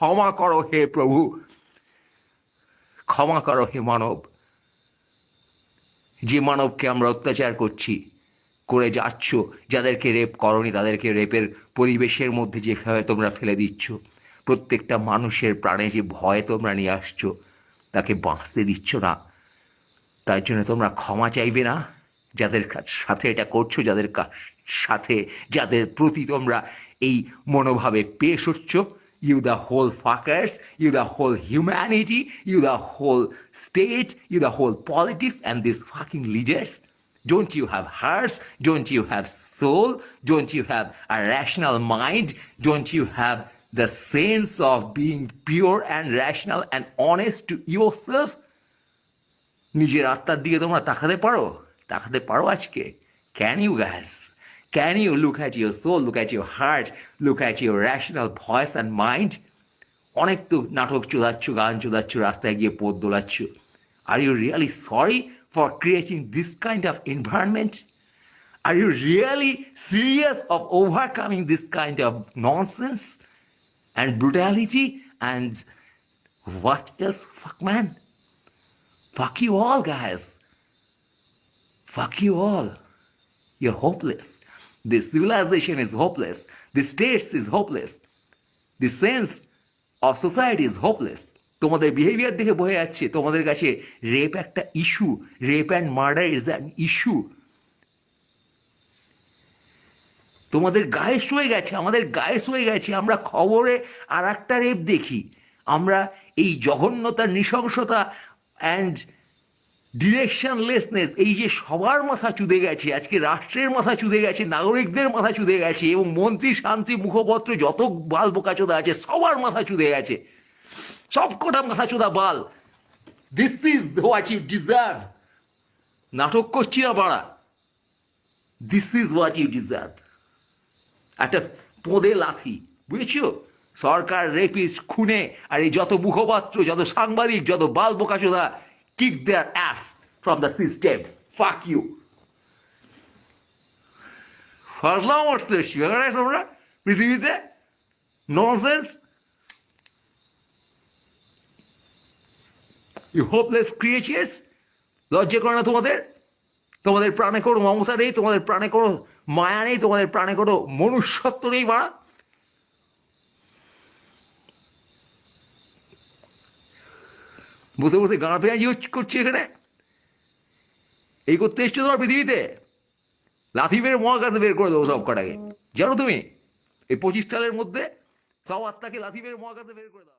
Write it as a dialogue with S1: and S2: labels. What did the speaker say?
S1: ক্ষমা করো হে প্রভু, ক্ষমা করো হে মানব। যে মানবকে আমরা অত্যাচার করে যাচ্ছ, যাদেরকে রেপ করনি তাদেরকে রেপের পরিবেশের মধ্যে যেভাবে তোমরা ফেলে দিচ্ছ, প্রত্যেকটা মানুষের প্রাণে যে ভয় তোমরা নিয়ে আসছো, তাকে বাঁচতে দিচ্ছ না, তার জন্য তোমরা ক্ষমা চাইবে না? যাদের সাথে এটা করছো, সাথে যাদের প্রতি তোমরা এই মনোভাবে পেশ হচ্ছ, you the whole fuckers, you the whole humanity, you the whole state, you the whole politics and this fucking leaders, don't you have hearts? Don't you have soul? Don't you have a rational mind? Don't you have the sense of being pure and rational and honest to yourself? নিজের আত্মার দিকে তোমরা তাকাতে পারো আজকে? Can you guess? Can you look at your soul, look at your heart, look at your rational voice and mind? অনেক তো নাটক চোদাচ্ছ, গান চোদাচ্ছ, রাস্তায় গিয়ে পথ দোলাচ্ছ। Are you really sorry for creating this kind of environment? Are you really serious of overcoming this kind of nonsense and brutality and what else? Fuck, man. Fuck you all, guys. Fuck you all. You're hopeless. This civilization is hopeless. The states is hopeless. The sense of society is hopeless. তোমাদের behaviour দেখে বোঝা যাচ্ছে তোমাদের কাছে rape একটা issue, rape and murder is an issue. তোমাদের গায়ে শুয়ে গেছে, আমাদের গায়ে শুয়ে গেছে। আমরা খবরে আর একটা রেপ দেখি, আমরা এই জঘন্যতা, নৃশংসতা অ্যান্ড ডিরেকশনলেসনেস, এই যে সবার মাথা চুদে গেছে, আজকে রাষ্ট্রের মাথা চুদে গেছে, নাগরিকদের মাথা চুদে গেছে, এবং মন্ত্রী, শান্তি, মুখপত্র যত বাল বোকাচোদা আছে সবার মাথা চুদে গেছে, সবকটা মাথা চোদা বাল। This is what you deserve. নাটক করছি না বাড়া, this is what you deserve. একটা পোঁদে লাথি, বুঝেছো? সরকার, রেপিস্ট, খুনে, আর এই যত মুখপাত্র, যত সাংবাদিক, যত বাল বোকাচোদা, kick their ass from the system. Fuck you. ফাজলাম করতে শিখে তোমরা পৃথিবীতে, ননসেন্স। You hopeless creatures. লজ্জা করে না তোমাদের? তোমাদের প্রাণে কোনো মমতা নেই, তোমাদের প্রাণে কোনো মায়া নেই, তোমাদের প্রাণে কোনো মনুষ্যত্ব নেই মা? বসে বসে গাঁড়া পেঁয়াজ ইউজ করছে এখানে। এই করতে এসছো তোমার পৃথিবীতে? লাথি মেরে মহাকাশে বের করে দেবো সব কটাকে, জানো তুমি? এই 25 সালের মধ্যে সব আত্মাকে লাথি মেরে মহাকাশে বের করে দাও।